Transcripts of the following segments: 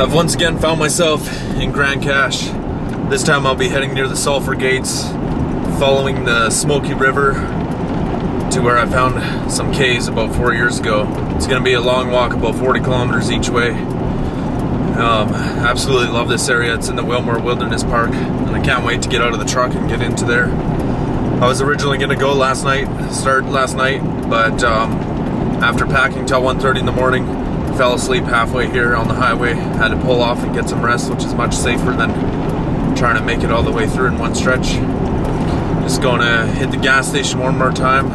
I've once again found myself in Grand Cache. This time I'll be heading near the Sulphur Gates, following the Smoky River to where I found some caves about 4 years ago. It's going to be a long walk, about 40 kilometers each way. Absolutely love this area. It's in the Willmore Wilderness Park, and I can't wait to get out of the truck and get into there. I was originally going to go start last night, but after packing till 1:30 in the morning, fell asleep halfway here on the highway. Had to pull off and get some rest, which is much safer than trying to make it all the way through in one stretch. Just going to hit the gas station one more time,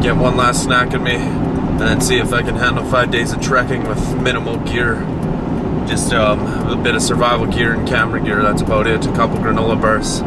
get one last snack in me, and then see if I can handle 5 days of trekking with minimal gear. Just a bit of survival gear and camera gear, that's about it. A couple granola bars.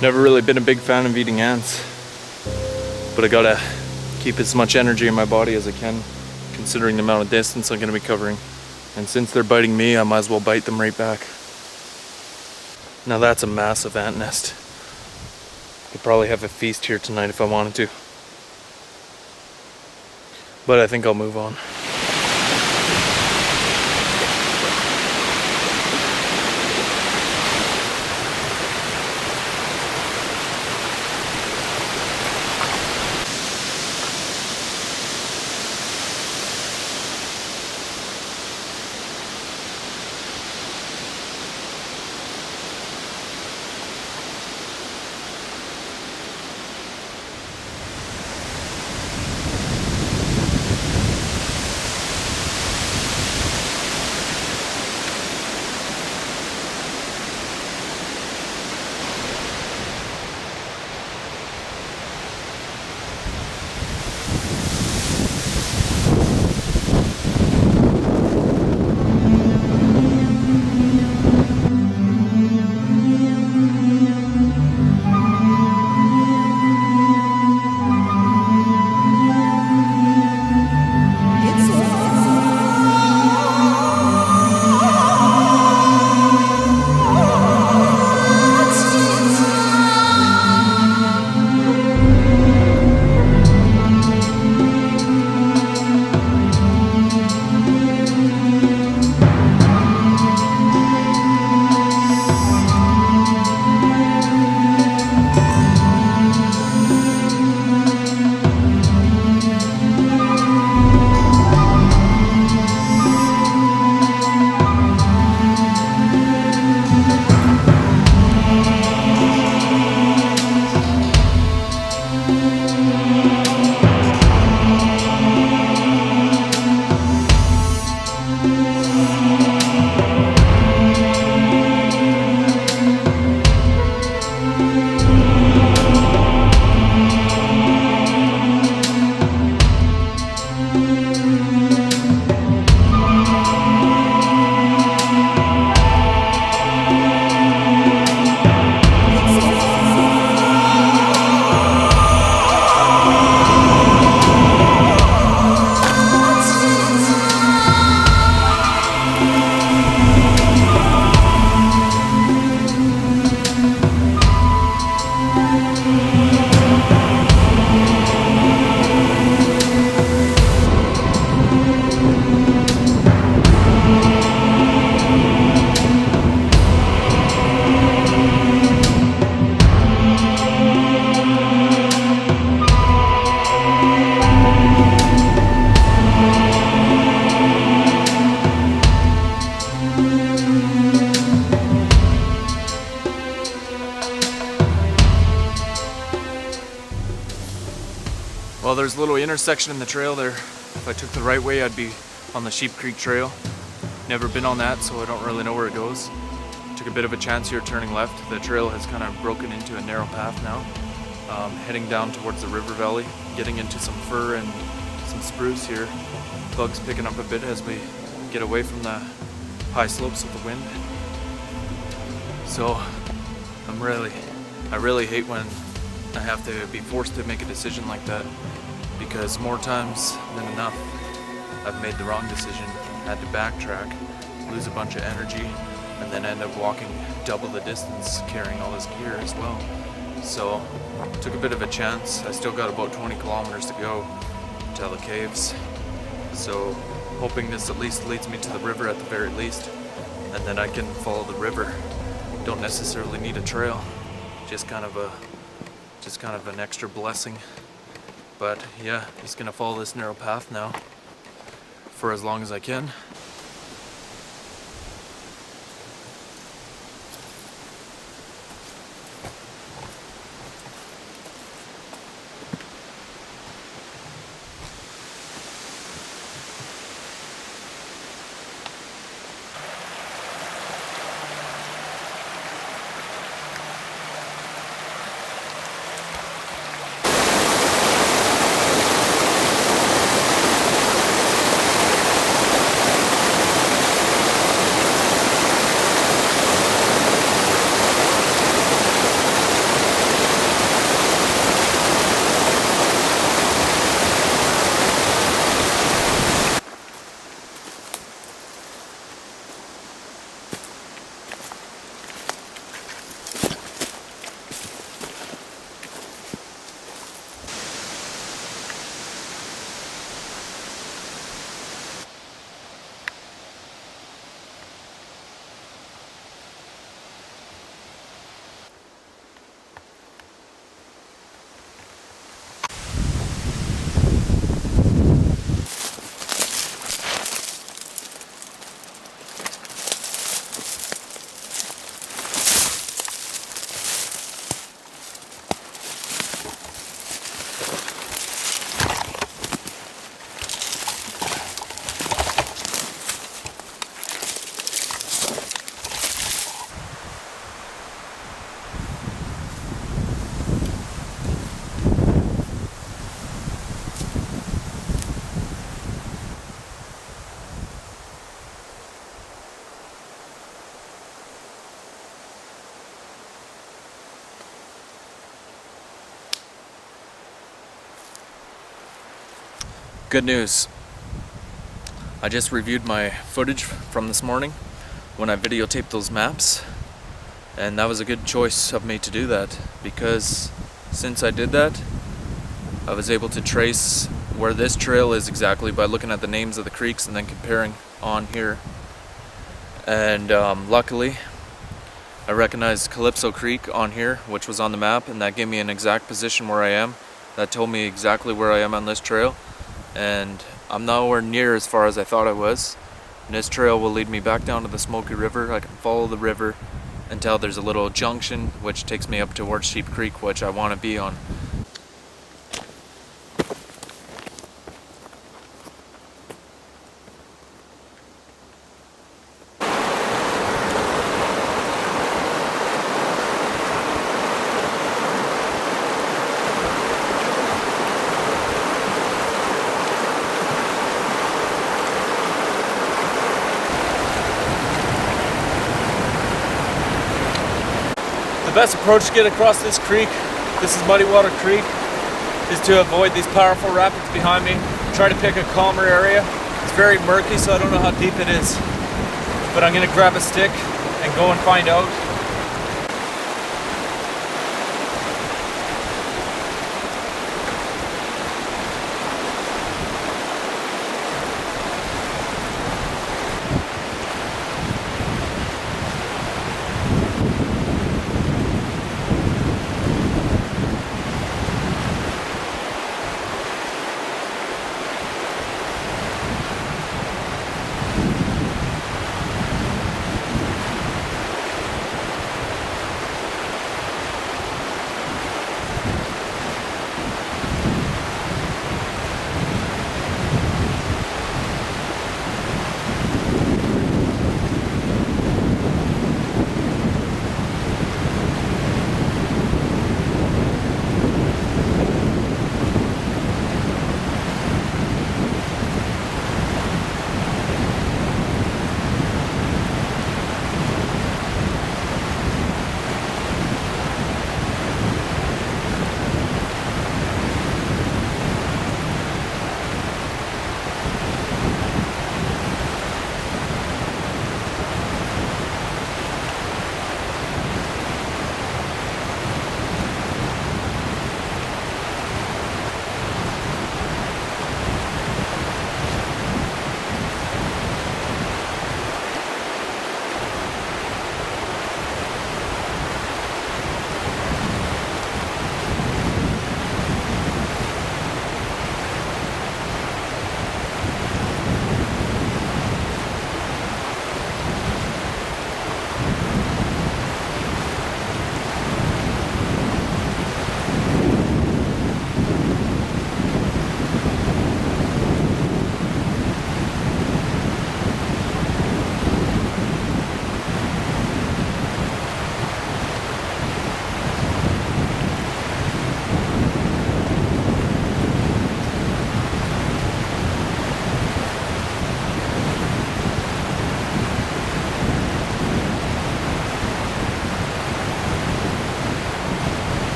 Never really been a big fan of eating ants, but I gotta keep as much energy in my body as I can, considering the amount of distance I'm gonna be covering. And since they're biting me, I might as well bite them right back. Now that's a massive ant nest. Could probably have a feast here tonight if I wanted to. But I think I'll move on. there's a little intersection in the trail there. If I took the right way, I'd be on the Sheep Creek Trail. Never been on that, so I don't really know where it goes. Took a bit of a chance here turning left. The trail has kind of broken into a narrow path now. Heading down towards the river valley, getting into some fir and some spruce here. Bugs picking up a bit as we get away from the high slopes of the wind. So I really hate when I have to be forced to make a decision like that, because more times than enough I've made the wrong decision, had to backtrack, lose a bunch of energy, and then end up walking double the distance carrying all this gear as well. So took a bit of a chance. I still got about 20 kilometers to go to the caves, so hoping this at least leads me to the river at the very least, and then I can follow the river. Don't necessarily need a trail, just kind of an extra blessing. But yeah, just gonna follow this narrow path now for as long as I can. Good news. I just reviewed my footage from this morning when I videotaped those maps, and that was a good choice of me to do that, because since I did that, I was able to trace where this trail is exactly by looking at the names of the creeks and then comparing on here. And luckily I recognized Calypso Creek on here, which was on the map, and that gave me an exact position where I am. That told me exactly where I am on this trail, and I'm nowhere near as far as I thought I was. And this trail will lead me back down to the Smoky River. I can follow the river until there's a little junction which takes me up towards Sheep Creek, which I want to be on. The best approach to get across this creek, this is Muddy Water Creek, is to avoid these powerful rapids behind me. Try to pick a calmer area. It's very murky, so I don't know how deep it is. But I'm gonna grab a stick and go and find out.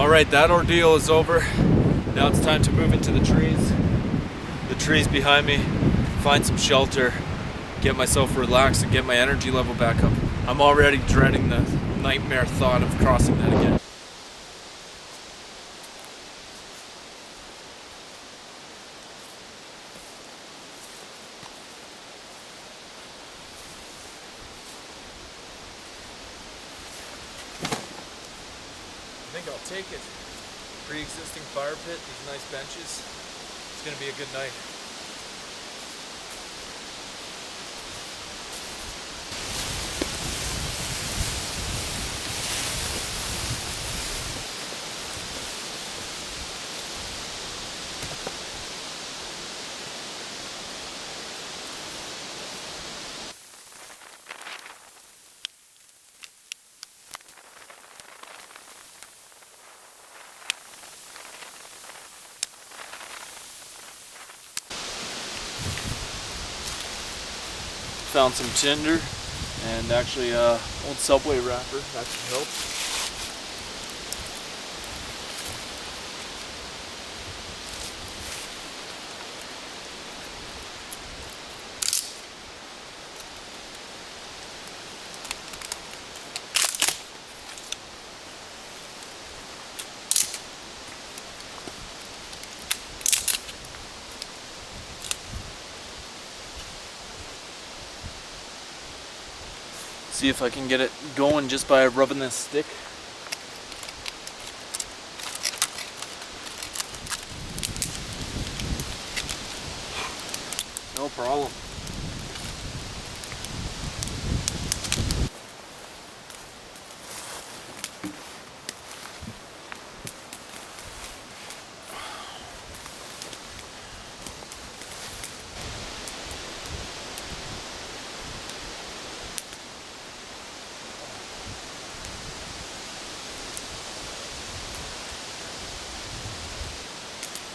Alright, that ordeal is over. Now it's time to move into the trees. The trees behind me, find some shelter, get myself relaxed and get my energy level back up. I'm already dreading the nightmare thought of crossing that again. I think I'll take it. Pre-existing fire pit, these nice benches. It's gonna be a good night. Found some tinder and actually old Subway wrapper. That should help. See if I can get it going just by rubbing this stick. No problem.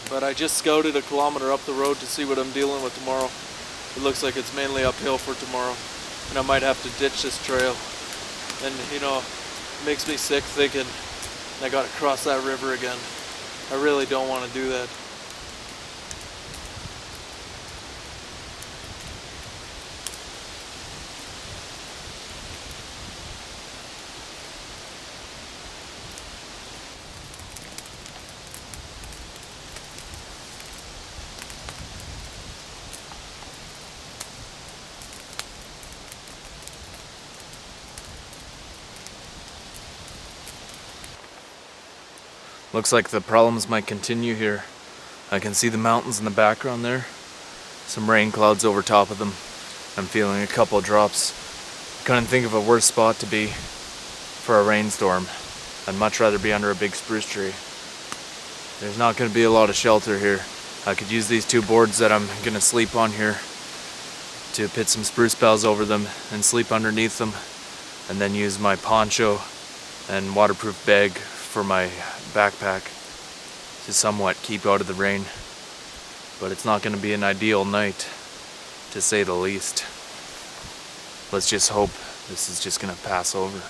But I just scouted a kilometer up the road to see what I'm dealing with tomorrow. It looks like it's mainly uphill for tomorrow, and I might have to ditch this trail. And you know, it makes me sick thinking I gotta cross that river again. I really don't want to do that. Looks like the problems might continue here. I can see the mountains in the background there. Some rain clouds over top of them. I'm feeling a couple of drops. Couldn't think of a worse spot to be for a rainstorm. I'd much rather be under a big spruce tree. There's not going to be a lot of shelter here. I could use these two boards that I'm going to sleep on here to put some spruce boughs over them and sleep underneath them, and then use my poncho and waterproof bag for my backpack to somewhat keep out of the rain. But it's not going to be an ideal night, to say the least. Let's just hope this is just going to pass over.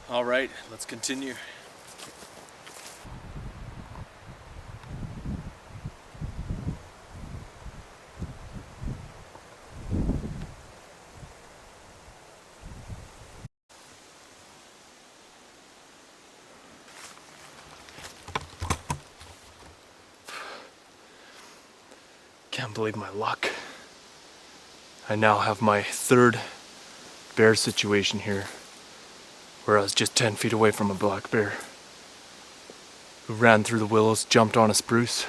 All right, let's continue. Can't believe my luck. I now have my third bear situation here, where I was just 10 feet away from a black bear who ran through the willows, jumped on a spruce,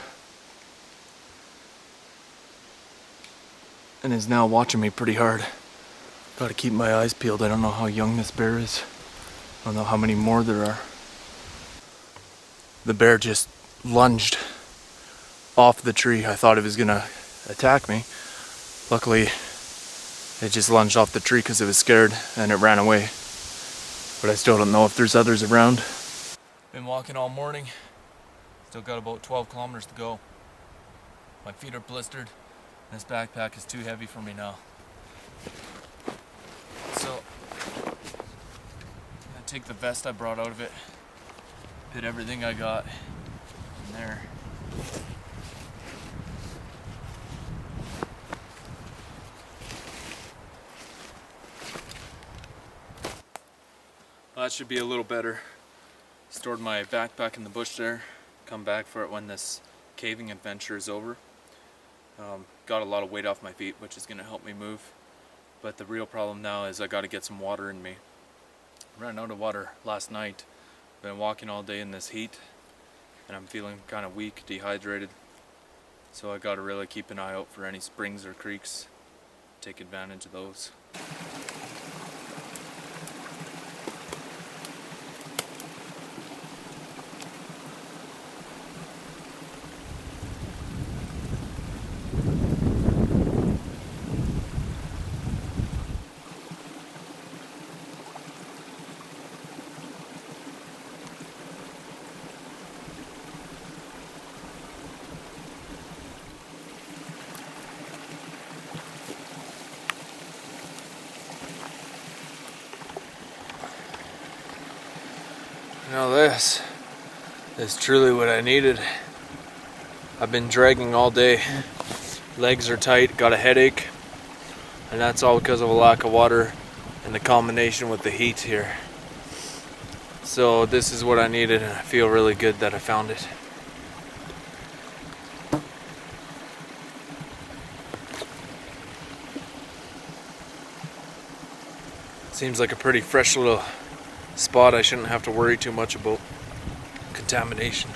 and is now watching me pretty hard. Gotta keep my eyes peeled. I don't know how young this bear is. I don't know how many more there are. The bear just lunged off the tree. I thought it was gonna attack me. Luckily, it just lunged off the tree because it was scared and it ran away. But I still don't know if there's others around. Been walking all morning. Still got about 12 kilometers to go. My feet are blistered. This backpack is too heavy for me now. So, I'm gonna take the vest I brought out of it, put everything I got in there. Well, that should be a little better. Stored my backpack in the bush there. Come back for it when this caving adventure is over. Got a lot of weight off my feet, which is going to help me move. But the real problem now is I got to get some water in me. Ran out of water last night. Been walking all day in this heat, and I'm feeling kind of weak, dehydrated. So I got to really keep an eye out for any springs or creeks. Take advantage of those. Now this is truly what I needed. I've been dragging all day. Legs are tight, got a headache, and that's all because of a lack of water and the combination with the heat here. So this is what I needed, and I feel really good that I found it. Seems like a pretty fresh little spot. I shouldn't have to worry too much about contamination.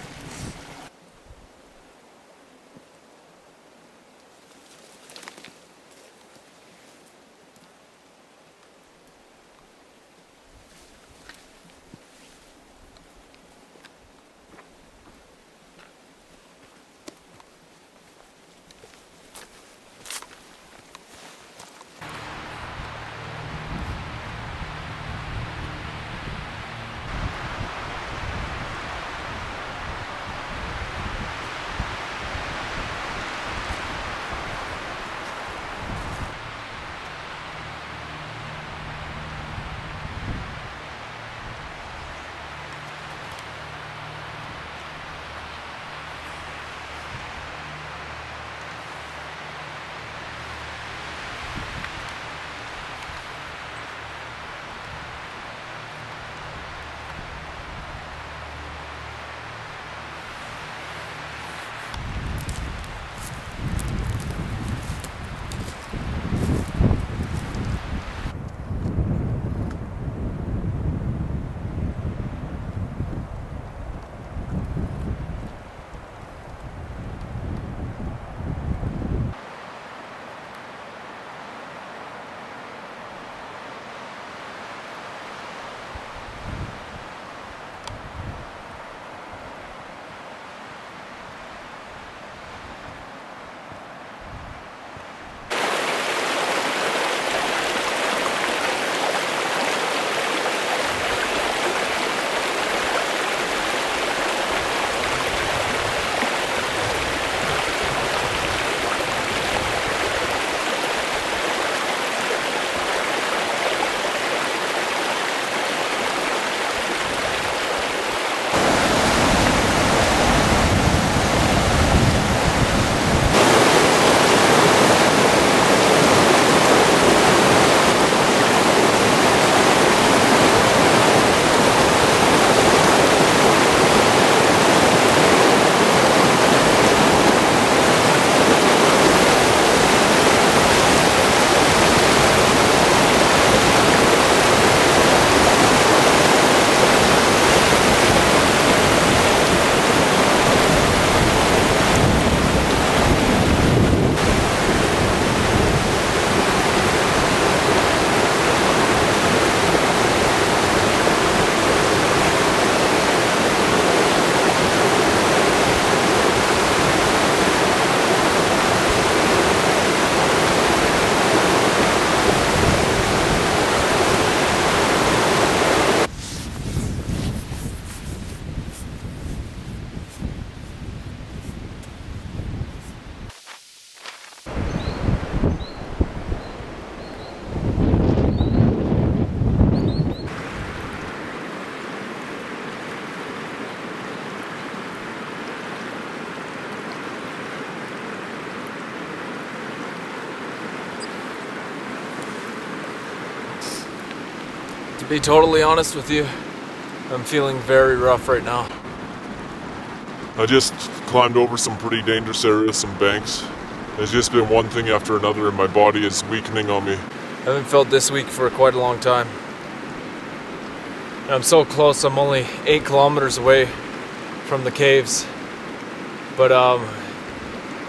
Be totally honest with you, I'm feeling very rough right now. I just climbed over some pretty dangerous areas, some banks. It's just been one thing after another and my body is weakening on me. I haven't felt this weak for quite a long time. And I'm so close, I'm only 8 kilometers away from the caves. But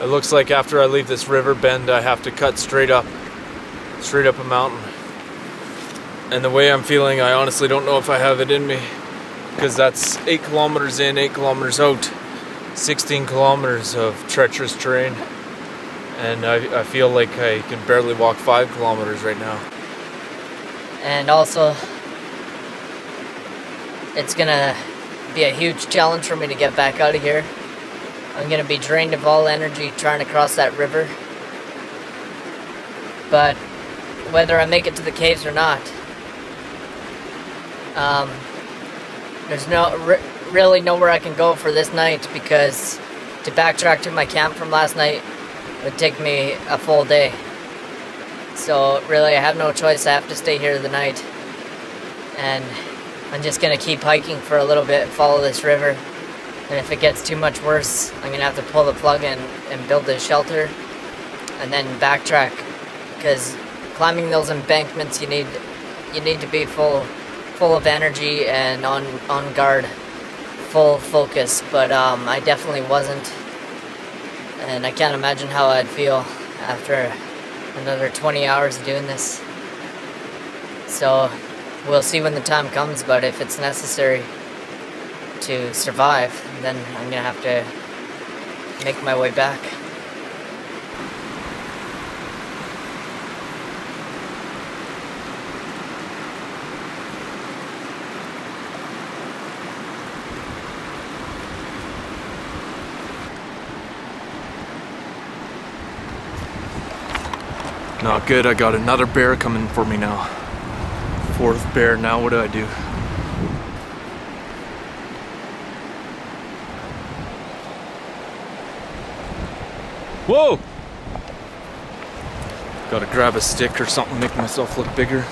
it looks like after I leave this river bend, I have to cut straight up a mountain. And the way I'm feeling, I honestly don't know if I have it in me, because that's 8 kilometers in, 8 kilometers out, 16 kilometers of treacherous terrain. And I feel like I can barely walk 5 kilometers right now. And also, it's gonna be a huge challenge for me to get back out of here. I'm gonna be drained of all energy trying to cross that river. But whether I make it to the caves or not, there's really nowhere I can go for this night, because to backtrack to my camp from last night would take me a full day. So really I have no choice, I have to stay here the night. And I'm just gonna keep hiking for a little bit, follow this river. And if it gets too much worse, I'm gonna have to pull the plug and build a shelter and then backtrack, because climbing those embankments you need to be full of energy and on guard, full focus. But I definitely wasn't, and I can't imagine how I'd feel after another 20 hours of doing this. So we'll see when the time comes, but if it's necessary to survive, then I'm gonna have to make my way back. Not good, I got another bear coming for me now. 4th bear, now what do I do? Whoa! Gotta grab a stick or something, make myself look bigger.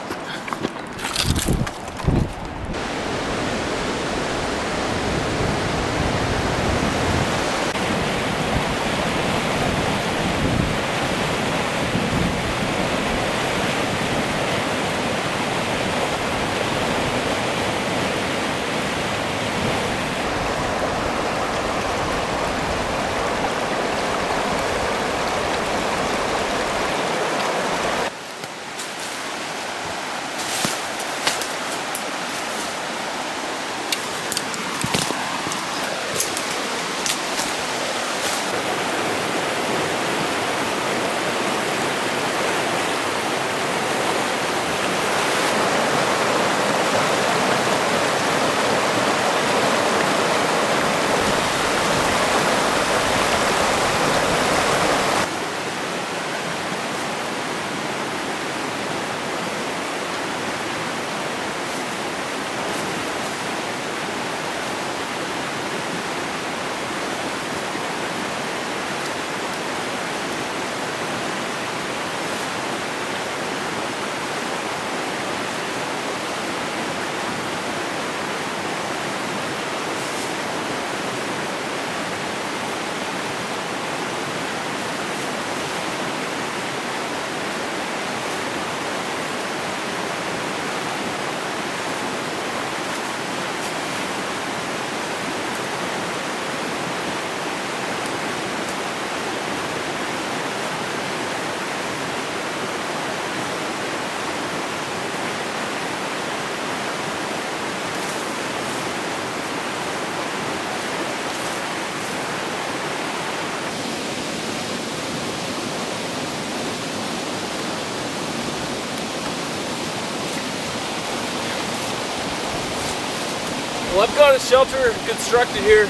Well, I've got a shelter constructed here,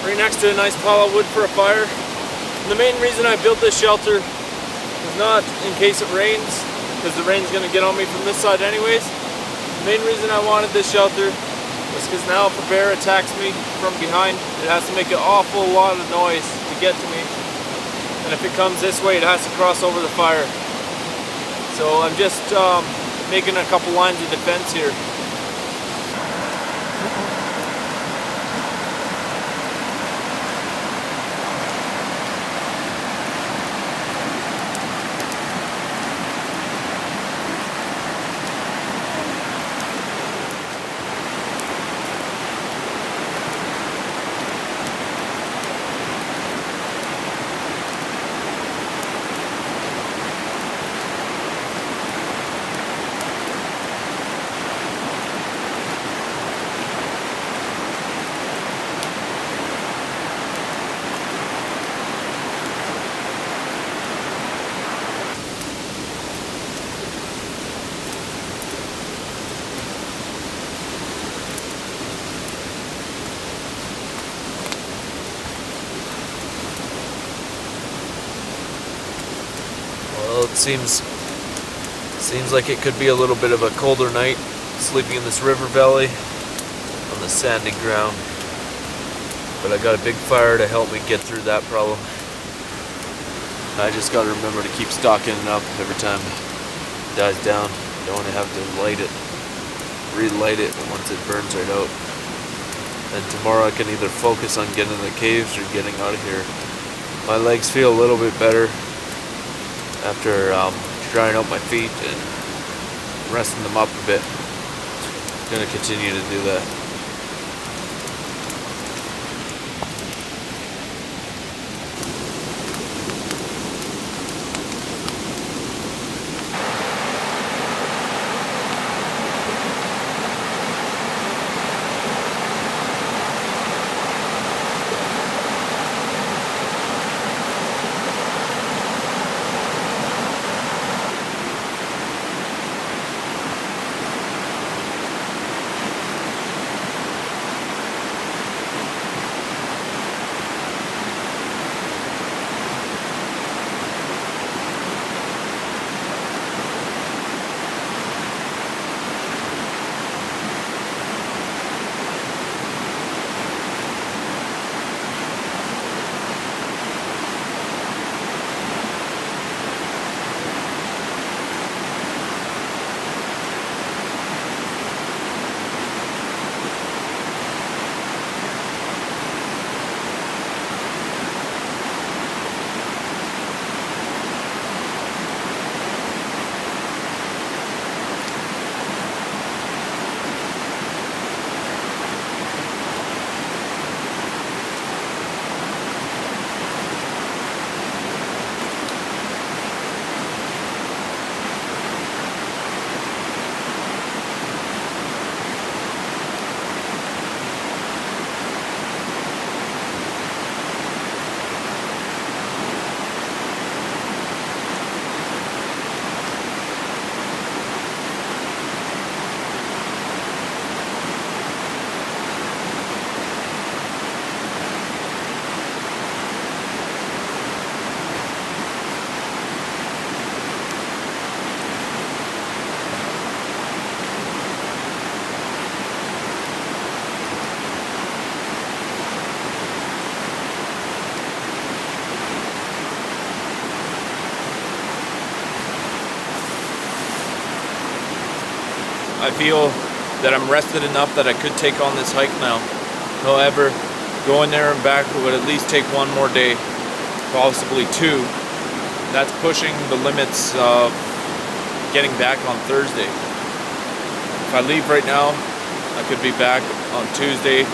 right next to a nice pile of wood for a fire. And the main reason I built this shelter is not in case it rains, because the rain's going to get on me from this side anyways. The main reason I wanted this shelter was because now if a bear attacks me from behind, it has to make an awful lot of noise to get to me. And if it comes this way, it has to cross over the fire. So I'm just making a couple lines of defense here. out. Seems like it could be a little bit of a colder night, sleeping in this river valley on the sandy ground. But I got a big fire to help me get through that problem. I just got to remember to keep stocking it up every time it dies down. Don't want to have to relight it once it burns right out. And tomorrow I can either focus on getting to the caves or getting out of here. My legs feel a little bit better after drying out my feet and resting them up a bit. I'm gonna continue to do that. I feel that I'm rested enough that I could take on this hike now. However, going there and back would at least take one more day, possibly two. That's pushing the limits of getting back on Thursday. If I leave right now, I could be back on Tuesday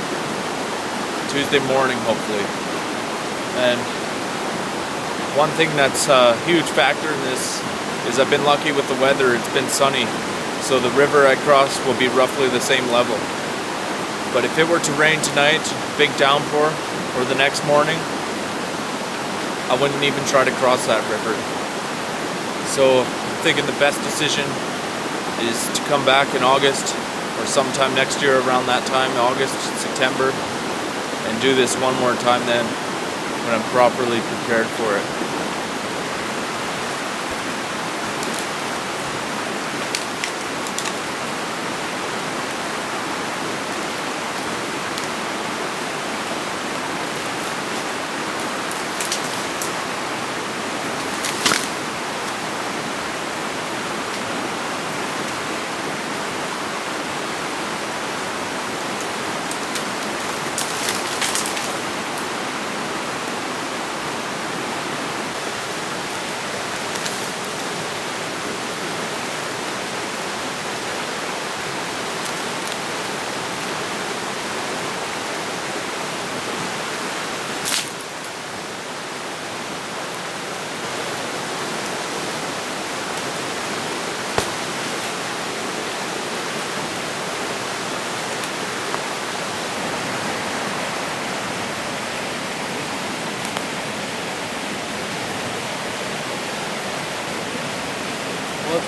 morning, hopefully. And one thing that's a huge factor in this is I've been lucky with the weather. It's been sunny. So the river I cross will be roughly the same level. But if it were to rain tonight, big downpour, or the next morning, I wouldn't even try to cross that river. So I'm thinking the best decision is to come back in August or sometime next year around that time, August, September, and do this one more time then when I'm properly prepared for it.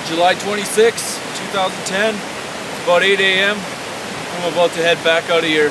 July 26, 2010, about 8 a.m. I'm about to head back out of here.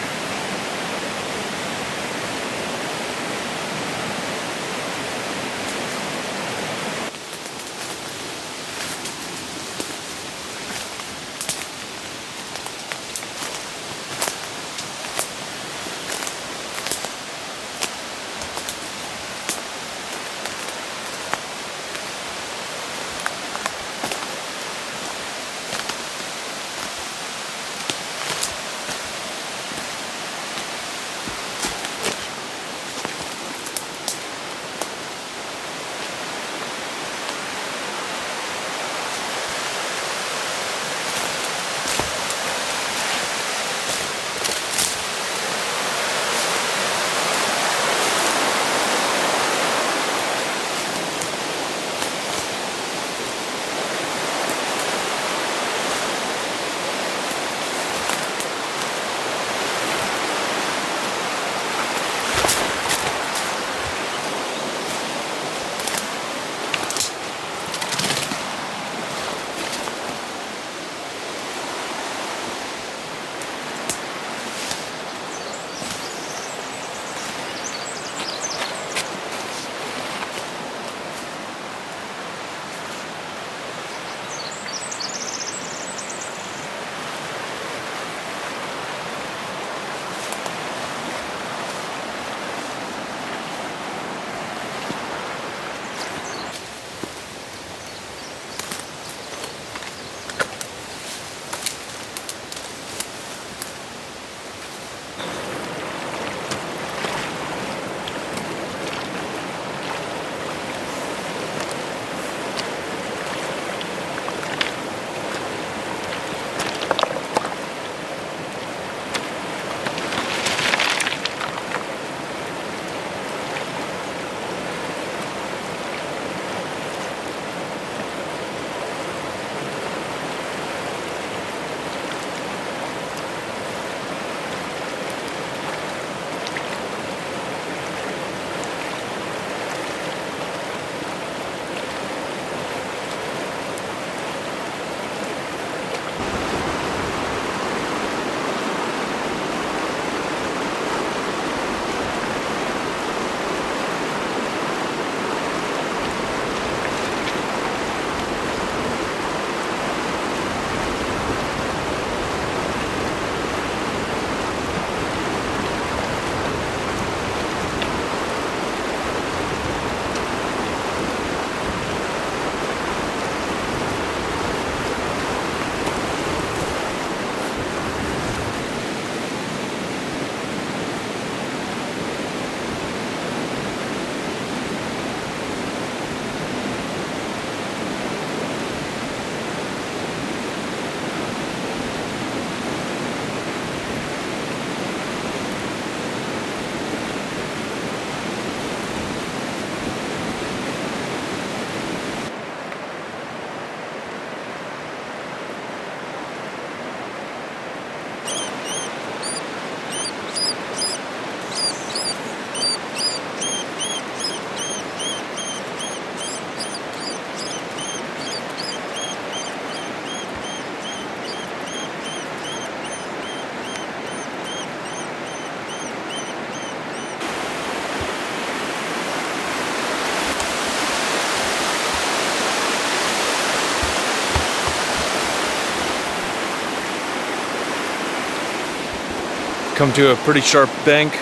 come to a pretty sharp bank.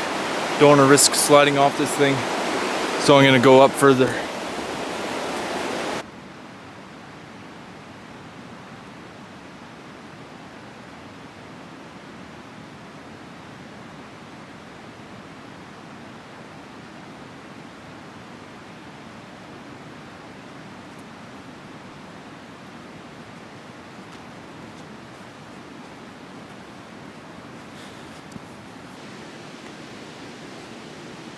Don't want to risk sliding off this thing, so I'm going to go up further.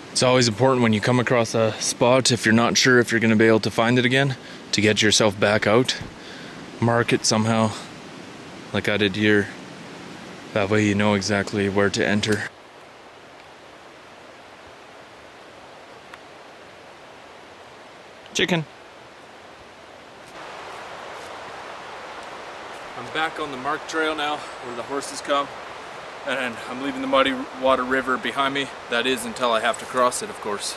It's always important when you come across a spot, if you're not sure if you're going to be able to find it again, to get yourself back out. Mark it somehow, like I did here. That way you know exactly where to enter. Chicken. I'm back on the marked trail now, where the horses come. And I'm leaving the Muddy Water River behind me. That is until I have to cross it, of course.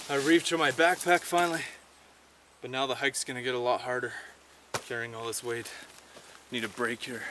I reached for my backpack finally, but now the hike's gonna get a lot harder carrying all this weight. Need a break here.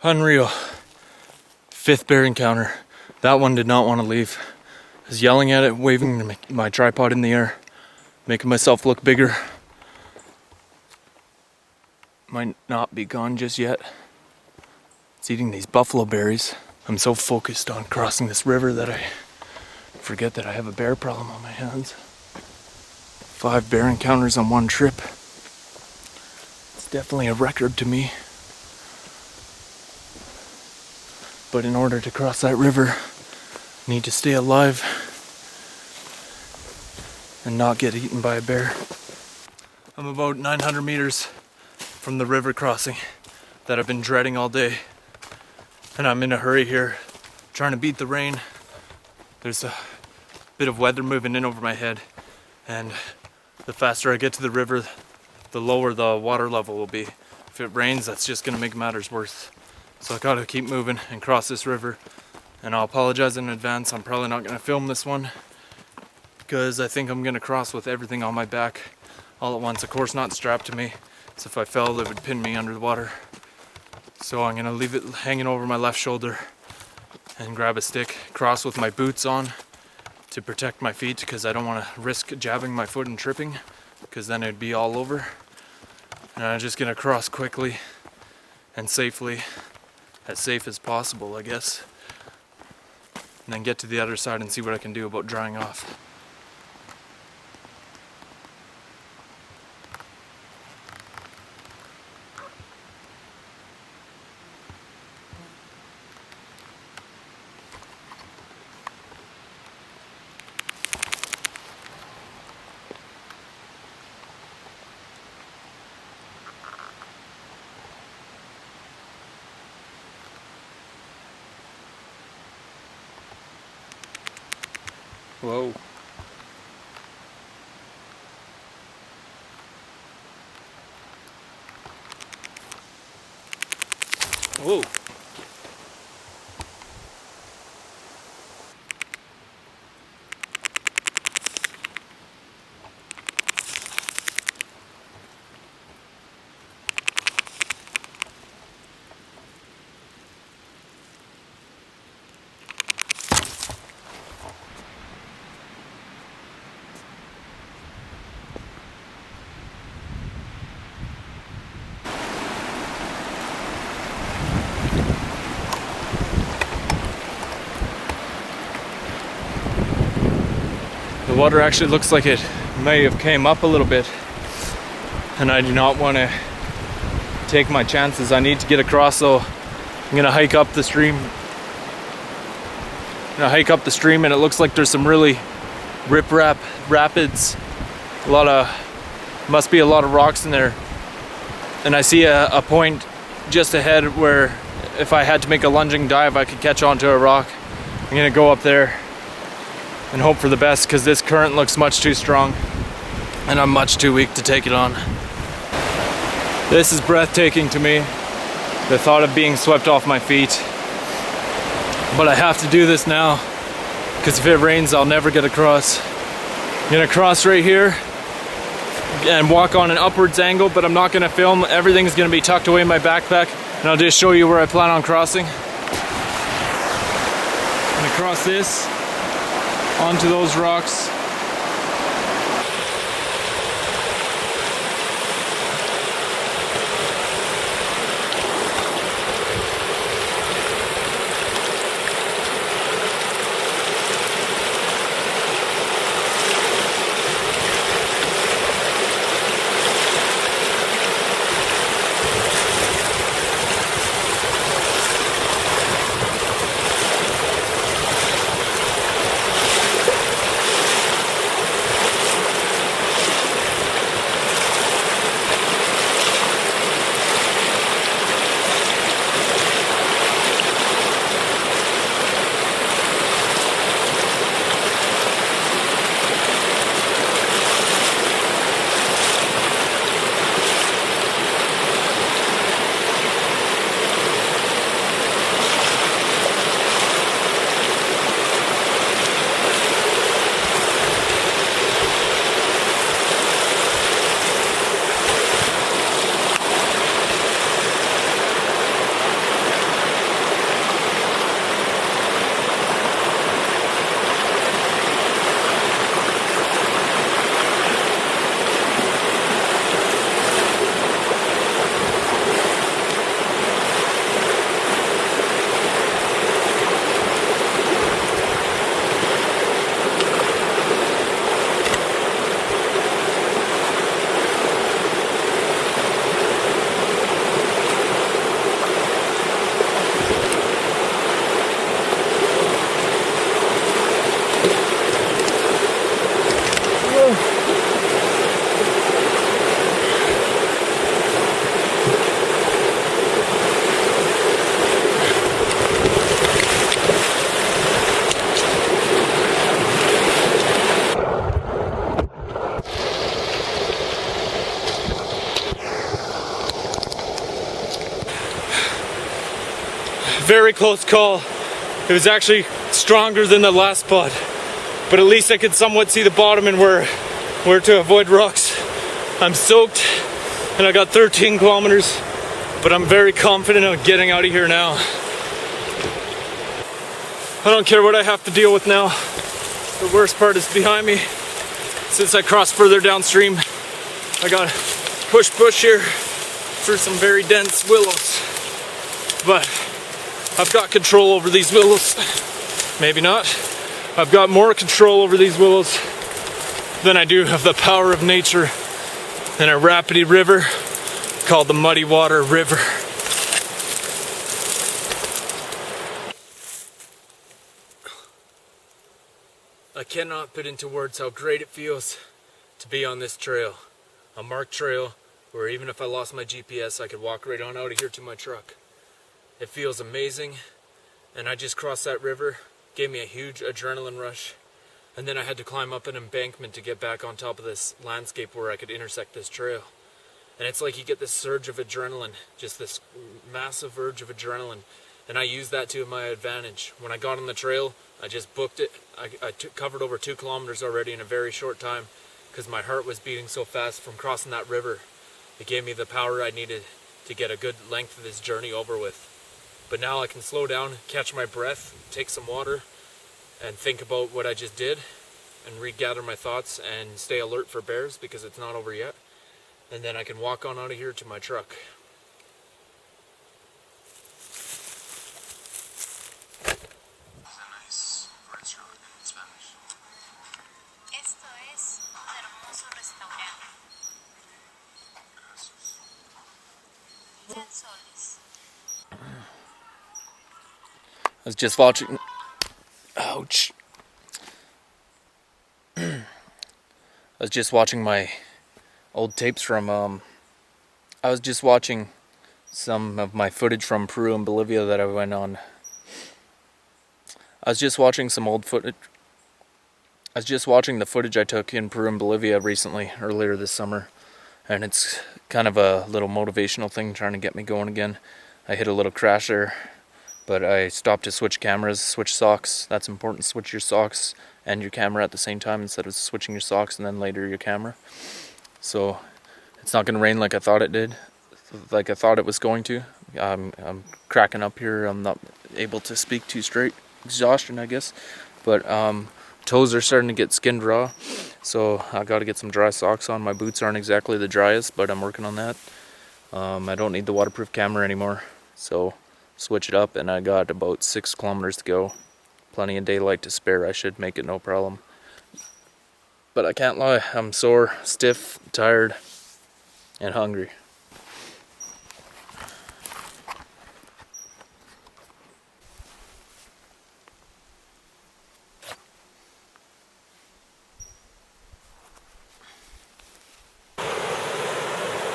Unreal. 5th bear encounter. That one did not want to leave. I was yelling at it, waving my tripod in the air, making myself look bigger. Might not be gone just yet. It's eating these buffalo berries. I'm so focused on crossing this river that I forget that I have a bear problem on my hands. 5 bear encounters on one trip. It's definitely a record to me. But in order to cross that river, I need to stay alive and not get eaten by a bear. I'm about 900 meters from the river crossing that I've been dreading all day. And I'm in a hurry here, trying to beat the rain. There's a bit of weather moving in over my head, and the faster I get to the river, the lower the water level will be. If it rains, that's just gonna make matters worse. So I gotta keep moving and cross this river. And I'll apologize in advance, I'm probably not gonna film this one because I think I'm gonna cross with everything on my back all at once. Of course not strapped to me, so if I fell it would pin me under the water. So I'm gonna leave it hanging over my left shoulder and grab a stick, cross with my boots on to protect my feet because I don't wanna risk jabbing my foot and tripping because then it'd be all over. And I'm just gonna cross quickly and safely, as safe as possible, I guess. And then get to the other side and see what I can do about drying off. Whoa. Whoa. The water actually looks like it may have came up a little bit, and I do not want to take my chances. I need to get across, so I'm gonna hike up the stream. And it looks like there's some really rip-rap rapids. Must be a lot of rocks in there. And I see a point just ahead where if I had to make a lunging dive, I could catch onto a rock. I'm gonna go up there and hope for the best, because this current looks much too strong and I'm much too weak to take it on. This is breathtaking to me, the thought of being swept off my feet. But I have to do this now, because if it rains, I'll never get across. I'm gonna cross right here and walk on an upwards angle, but I'm not gonna film. Everything's gonna be tucked away in my backpack, and I'll just show you where I plan on crossing. I'm gonna cross this onto those rocks. Very close call. It was actually stronger than the last spot, but at least I could somewhat see the bottom and where to avoid rocks. I'm soaked and I got 13 kilometers, but I'm very confident of getting out of here now. I don't care what I have to deal with now. The worst part is behind me. Since I crossed further downstream, I gotta push here through some very dense willows. But I've got control over these willows. Maybe not. I've got more control over these willows than I do of the power of nature in a rapidy river called the Muddy Water River. I cannot put into words how great it feels to be on this trail. A marked trail where even if I lost my GPS, I could walk right on out of here to my truck. It feels amazing, and I just crossed that river, gave me a huge adrenaline rush, and then I had to climb up an embankment to get back on top of this landscape where I could intersect this trail. And it's like you get this surge of adrenaline, just this massive urge of adrenaline. And I used that to my advantage. When I got on the trail, I just booked it. I covered over 2 kilometers already in a very short time because my heart was beating so fast from crossing that river. It gave me the power I needed to get a good length of this journey over with. But now I can slow down, catch my breath, take some water, and think about what I just did, and regather my thoughts and stay alert for bears because it's not over yet. And then I can walk on out of here to my truck. Esto es un hermoso restaurante. 10 soles. I was just watching. Ouch. I was just watching my old tapes from. I was just watching some of my footage from Peru and Bolivia that I went on. I was just watching some old footage. I was just watching the footage I took in Peru and Bolivia recently, earlier this summer. And it's kind of a little motivational thing trying to get me going again. I hit a little crash there, but I stopped to switch cameras, switch socks. That's important, switch your socks and your camera at the same time instead of switching your socks and then later your camera. So it's not going to rain like I thought it did, like I thought it was going to. I'm cracking up here. I'm not able to speak too straight. Exhaustion, I guess. But toes are starting to get skinned raw, so I got to get some dry socks on. My boots aren't exactly the driest, but I'm working on that. I don't need the waterproof camera anymore, so switch it up, and I got about 6 kilometers to go. Plenty of daylight to spare. I should make it no problem. But I can't lie, I'm sore, stiff, tired, and hungry.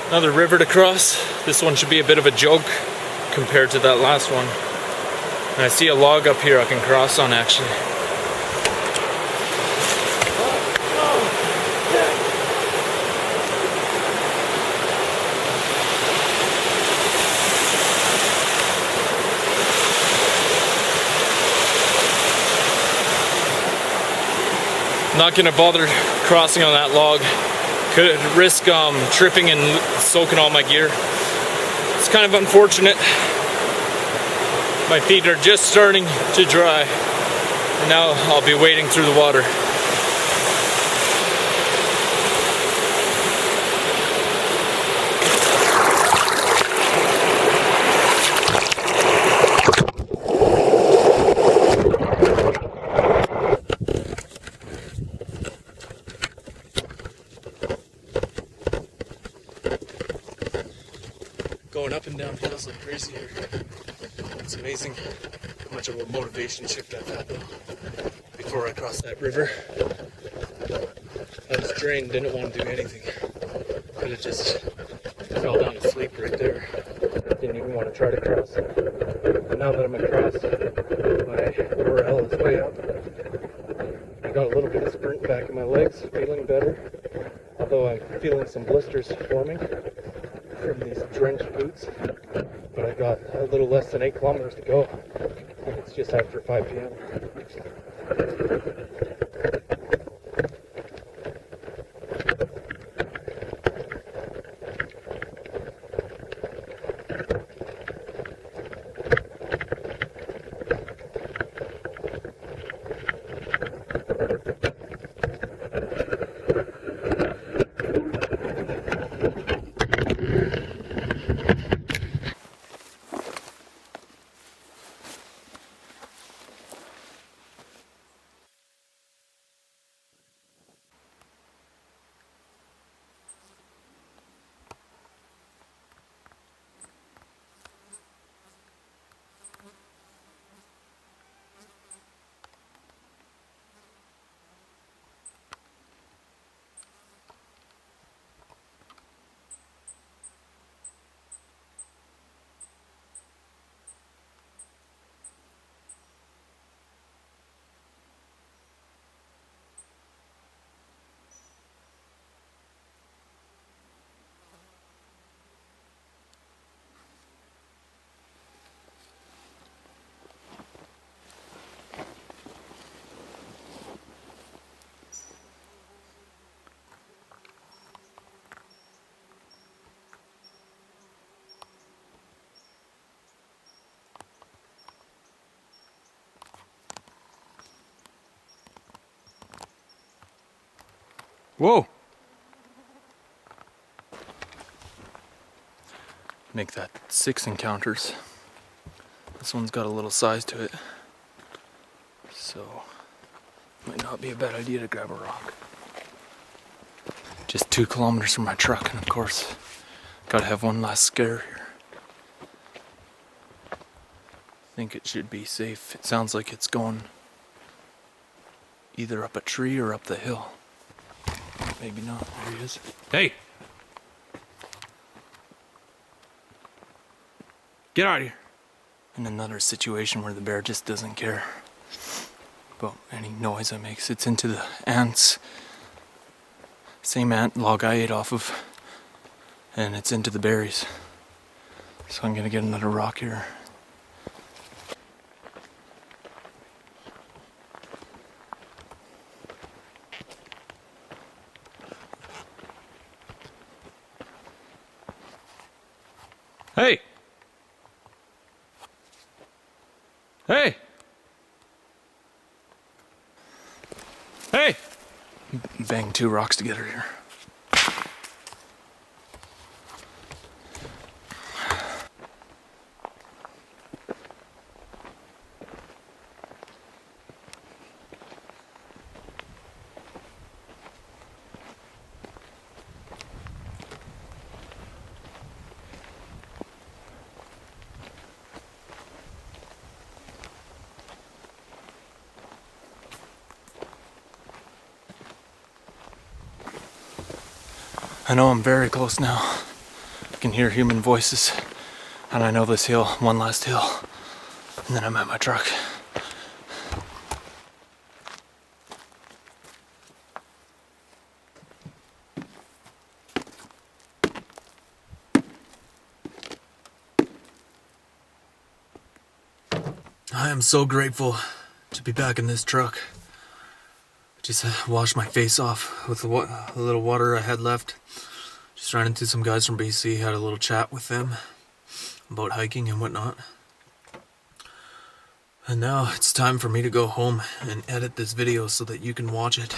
Another river to cross. This one should be a bit of a joke compared to that last one. And I see a log up here I can cross on actually. I'm not gonna bother crossing on that log. Could risk tripping and soaking all my gear. It's kind of unfortunate. My feet are just starting to dry, and now I'll be wading through the water. Going up and down hills like crazy here. It's amazing how much of a motivation shift I've had though. Before I crossed that river, I was drained, didn't want to do anything. Could have just fell down to sleep right there. Didn't even want to try to cross it. But now that I'm across, my ordeal is way up. I got a little bit of sprint back in my legs, feeling better. Although I'm feeling some blisters forming from these drenched boots, but I got a little less than 8 kilometers to go, and it's just after 5 p.m. Whoa! Make that 6 encounters. This one's got a little size to it, so might not be a bad idea to grab a rock. Just 2 kilometers from my truck, and of course, gotta have one last scare here. I think it should be safe. It sounds like it's going either up a tree or up the hill. Maybe not. There he is. Hey! Get out of here! In another situation where the bear just doesn't care about any noise I make. It's into the ants. Same ant log I ate off of. And it's into the berries. So I'm gonna get another rock here. Hey! Hey! Hey! Bang 2 rocks together here. I know I'm very close now. I can hear human voices, and I know this hill, one last hill, and then I'm at my truck. I am so grateful to be back in this truck. Just washed my face off with the little water I had left. Just ran into some guys from BC, had a little chat with them about hiking and whatnot. And now it's time for me to go home and edit this video so that you can watch it.